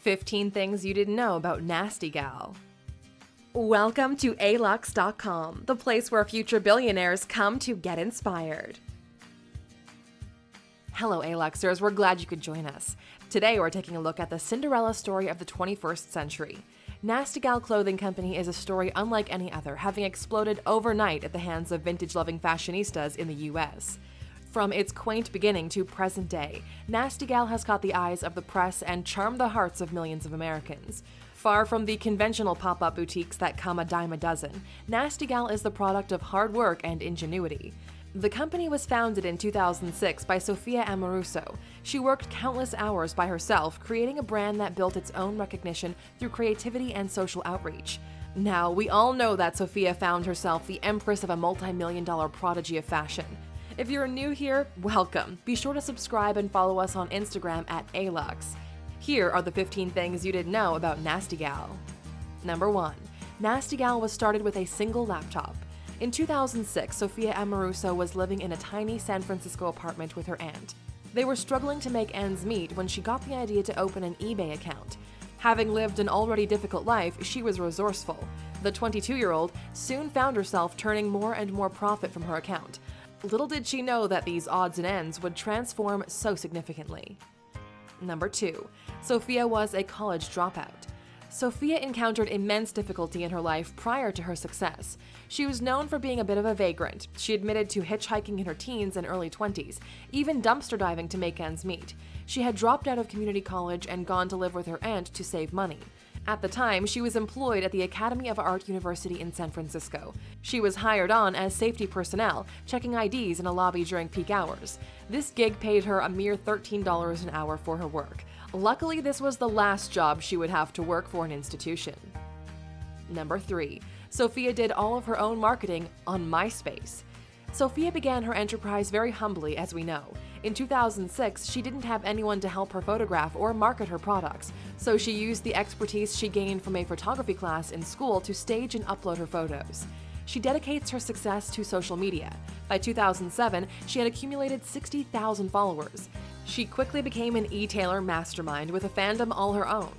15 Things You Didn't Know About NastyGal. Welcome to Alux.com, the place where future billionaires come to get inspired. Hello Aluxers, we're glad you could join us. Today we're taking a look at the Cinderella story of the 21st century. NastyGal Clothing Company is a story unlike any other, having exploded overnight at the hands of vintage-loving fashionistas in the US. From its quaint beginning to present day, NastyGal has caught the eyes of the press and charmed the hearts of millions of Americans. Far from the conventional pop-up boutiques that come a dime a dozen, NastyGal is the product of hard work and ingenuity. The company was founded in 2006 by Sophia Amoruso. She worked countless hours by herself, creating a brand that built its own recognition through creativity and social outreach. Now, we all know that Sophia found herself the empress of a multi-million-dollar prodigy of fashion. If you're new here, welcome. Be sure to subscribe and follow us on Instagram at Alux. Here are the 15 things you didn't know about NastyGal. Number 1. NastyGal was started with a single laptop. In 2006, Sophia Amoruso was living in a tiny San Francisco apartment with her aunt. They were struggling to make ends meet when she got the idea to open an eBay account. Having lived an already difficult life, she was resourceful. The 22-year-old soon found herself turning more and more profit from her account. Little did she know that these odds and ends would transform so significantly. Number 2. Sophia was a college dropout. Sophia encountered immense difficulty in her life prior to her success. She was known for being a bit of a vagrant. She admitted to hitchhiking in her teens and early 20s, even dumpster diving to make ends meet. She had dropped out of community college and gone to live with her aunt to save money. At the time, she was employed at the Academy of Art University in San Francisco. She was hired on as safety personnel, checking IDs in a lobby during peak hours. This gig paid her a mere $13 an hour for her work. Luckily, this was the last job she would have to work for an institution. Number 3. Sophia did all of her own marketing on MySpace. Sophia began her enterprise very humbly, as we know. In 2006, she didn't have anyone to help her photograph or market her products, so she used the expertise she gained from a photography class in school to stage and upload her photos. She dedicates her success to social media. By 2007, she had accumulated 60,000 followers. She quickly became an e-tailer mastermind with a fandom all her own.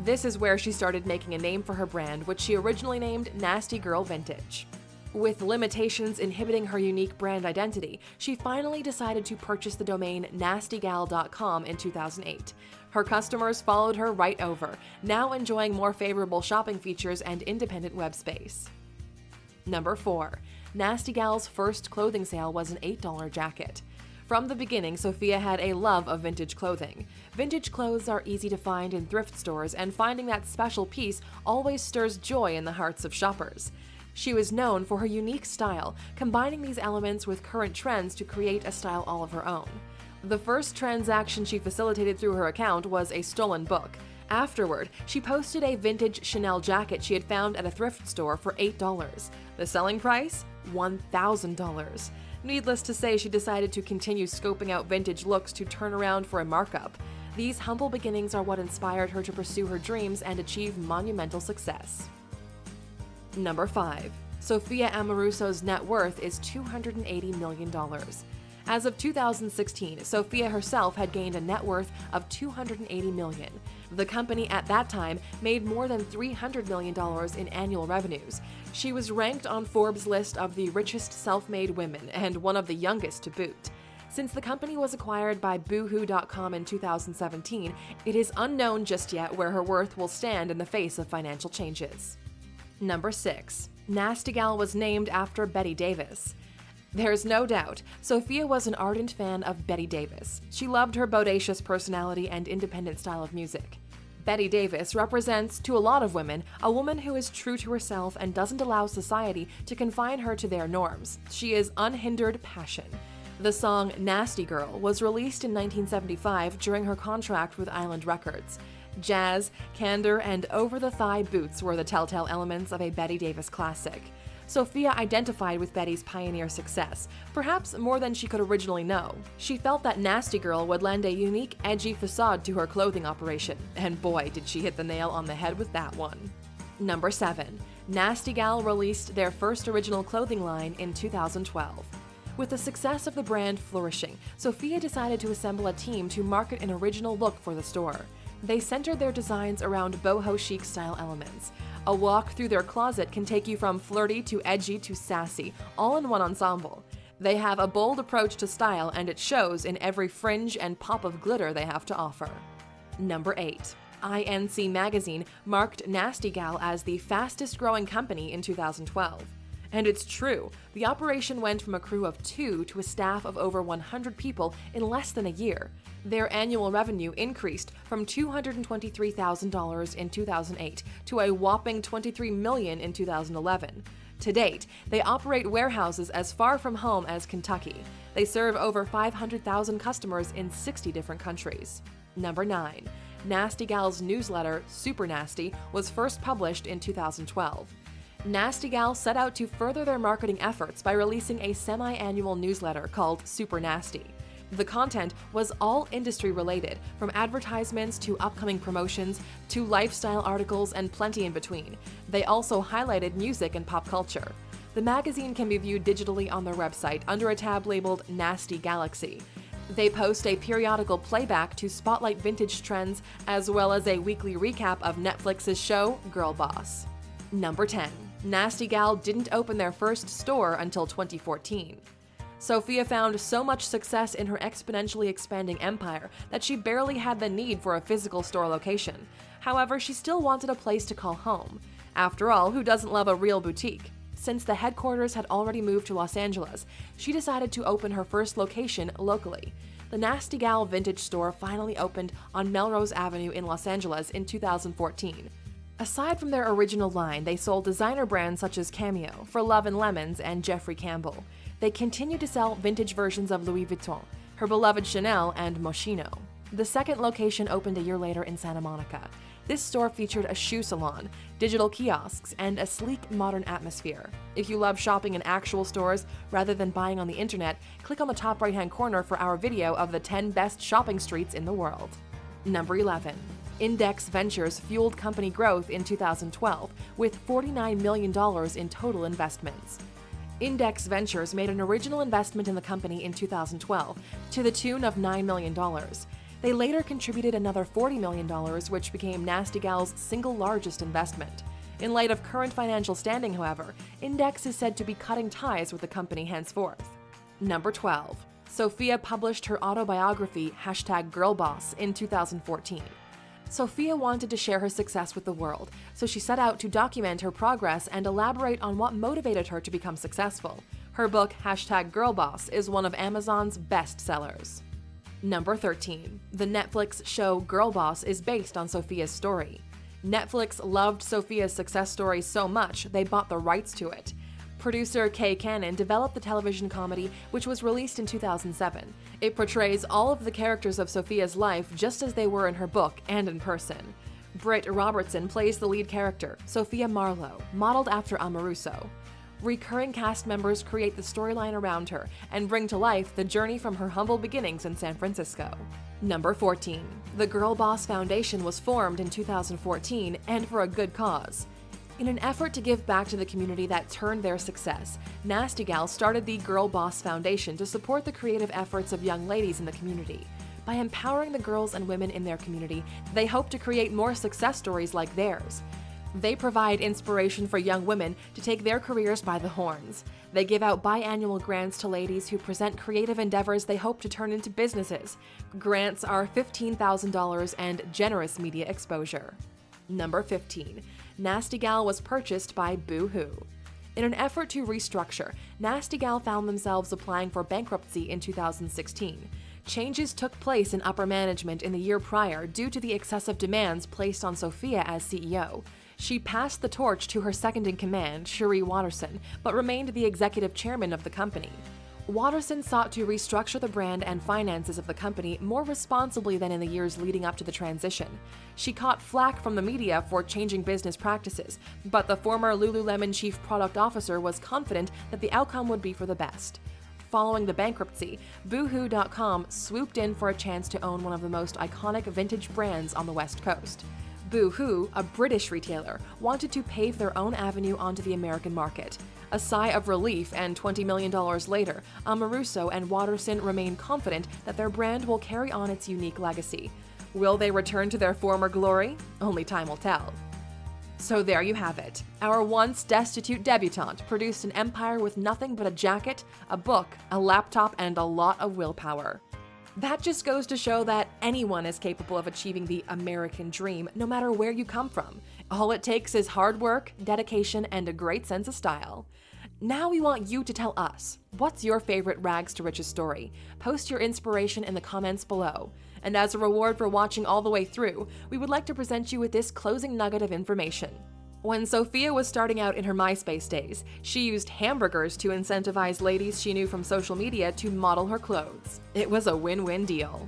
This is where she started making a name for her brand, which she originally named Nasty Girl Vintage. With limitations inhibiting her unique brand identity, she finally decided to purchase the domain NastyGal.com in 2008. Her customers followed her right over, now enjoying more favorable shopping features and independent web space. Number 4. NastyGal's first clothing sale was an $8 jacket. From the beginning, Sophia had a love of vintage clothing. Vintage clothes are easy to find in thrift stores, and finding that special piece always stirs joy in the hearts of shoppers. She was known for her unique style, combining these elements with current trends to create a style all of her own. The first transaction she facilitated through her account was a stolen book. Afterward, she posted a vintage Chanel jacket she had found at a thrift store for $8. The selling price? $1,000. Needless to say, she decided to continue scoping out vintage looks to turn around for a markup. These humble beginnings are what inspired her to pursue her dreams and achieve monumental success. Number 5. Sophia Amoruso's net worth is $280 million. As of 2016, Sophia herself had gained a net worth of $280 million. The company at that time made more than $300 million in annual revenues. She was ranked on Forbes' list of the richest self-made women and one of the youngest to boot. Since the company was acquired by Boohoo.com in 2017, it is unknown just yet where her worth will stand in the face of financial changes. Number 6. NastyGal was named after Betty Davis. There's no doubt, Sophia was an ardent fan of Betty Davis. She loved her bodacious personality and independent style of music. Betty Davis represents, to a lot of women, a woman who is true to herself and doesn't allow society to confine her to their norms. She is unhindered passion. The song Nasty Girl was released in 1975 during her contract with Island Records. Jazz, candor, and over-the-thigh boots were the telltale elements of a Betty Davis classic. Sophia identified with Betty's pioneer success, perhaps more than she could originally know. She felt that Nasty Girl would lend a unique, edgy facade to her clothing operation, and boy, did she hit the nail on the head with that one. Number 7. NastyGal released their first original clothing line in 2012. With the success of the brand flourishing, Sophia decided to assemble a team to market an original look for the store. They centered their designs around boho chic style elements. A walk through their closet can take you from flirty to edgy to sassy, all in one ensemble. They have a bold approach to style, and it shows in every fringe and pop of glitter they have to offer. Number 8. INC magazine marked NastyGal as the fastest growing company in 2012. And it's true, the operation went from a crew of 2 to a staff of over 100 people in less than a year. Their annual revenue increased from $223,000 in 2008 to a whopping $23 million in 2011. To date, they operate warehouses as far from home as Kentucky. They serve over 500,000 customers in 60 different countries. Number 9. NastyGal's newsletter, Super Nasty, was first published in 2012. NastyGal set out to further their marketing efforts by releasing a semi-annual newsletter called Super Nasty. The content was all industry related, from advertisements to upcoming promotions to lifestyle articles and plenty in between. They also highlighted music and pop culture. The magazine can be viewed digitally on their website under a tab labeled Nasty Galaxy. They post a periodical playback to spotlight vintage trends, as well as a weekly recap of Netflix's show, Girlboss. Number 10. NastyGal didn't open their first store until 2014. Sophia found so much success in her exponentially expanding empire that she barely had the need for a physical store location. However, she still wanted a place to call home. After all, who doesn't love a real boutique? Since the headquarters had already moved to Los Angeles, she decided to open her first location locally. The NastyGal vintage store finally opened on Melrose Avenue in Los Angeles in 2014. Aside from their original line, they sold designer brands such as Cameo, For Love and Lemons, and Jeffrey Campbell. They continued to sell vintage versions of Louis Vuitton, her beloved Chanel, and Moschino. The second location opened a year later in Santa Monica. This store featured a shoe salon, digital kiosks, and a sleek, modern atmosphere. If you love shopping in actual stores rather than buying on the internet, click on the top right-hand corner for our video of the 10 best shopping streets in the world. Number 11. Index Ventures fueled company growth in 2012 with $49 million in total investments. Index Ventures made an original investment in the company in 2012 to the tune of $9 million. They later contributed another $40 million, which became NastyGal's single largest investment. In light of current financial standing, however, Index is said to be cutting ties with the company henceforth. Number 12. Sophia published her autobiography, #Girlboss, in 2014. Sophia wanted to share her success with the world, so she set out to document her progress and elaborate on what motivated her to become successful. Her book, #Girlboss, is one of Amazon's best sellers. Number 13. The Netflix show Girlboss is based on Sophia's story. Netflix loved Sophia's success story so much, they bought the rights to it. Producer Kay Cannon developed the television comedy, which was released in 2007. It portrays all of the characters of Sophia's life just as they were in her book and in person. Britt Robertson plays the lead character, Sophia Marlowe, modeled after Amoruso. Recurring cast members create the storyline around her and bring to life the journey from her humble beginnings in San Francisco. Number 14. The Girlboss Foundation was formed in 2014, and for a good cause. In an effort to give back to the community that turned their success, NastyGal started the Girlboss Foundation to support the creative efforts of young ladies in the community. By empowering the girls and women in their community, they hope to create more success stories like theirs. They provide inspiration for young women to take their careers by the horns. They give out biannual grants to ladies who present creative endeavors they hope to turn into businesses. Grants are $15,000 and generous media exposure. Number 15. NastyGal was purchased by Boohoo. In an effort to restructure, NastyGal found themselves applying for bankruptcy in 2016. Changes took place in upper management in the year prior due to the excessive demands placed on Sophia as CEO. She passed the torch to her second-in-command, Cherie Watterson, but remained the executive chairman of the company. Watterson sought to restructure the brand and finances of the company more responsibly than in the years leading up to the transition. She caught flack from the media for changing business practices, but the former Lululemon chief product officer was confident that the outcome would be for the best. Following the bankruptcy, Boohoo.com swooped in for a chance to own one of the most iconic vintage brands on the West Coast. Boohoo, a British retailer, wanted to pave their own avenue onto the American market. A sigh of relief, and $20 million later, Amoruso and Watterson remain confident that their brand will carry on its unique legacy. Will they return to their former glory? Only time will tell. So there you have it. Our once destitute debutante produced an empire with nothing but a jacket, a book, a laptop, and a lot of willpower. That just goes to show that anyone is capable of achieving the American dream, no matter where you come from. All it takes is hard work, dedication, and a great sense of style. Now we want you to tell us, what's your favorite rags to riches story? Post your inspiration in the comments below. And as a reward for watching all the way through, we would like to present you with this closing nugget of information. When Sophia was starting out in her MySpace days, she used hamburgers to incentivize ladies she knew from social media to model her clothes. It was a win-win deal.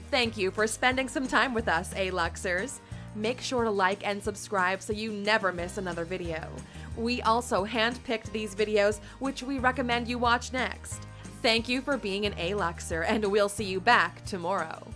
Thank you for spending some time with us, Aluxers. Make sure to like and subscribe so you never miss another video. We also handpicked these videos, which we recommend you watch next. Thank you for being an Aluxer, and we'll see you back tomorrow.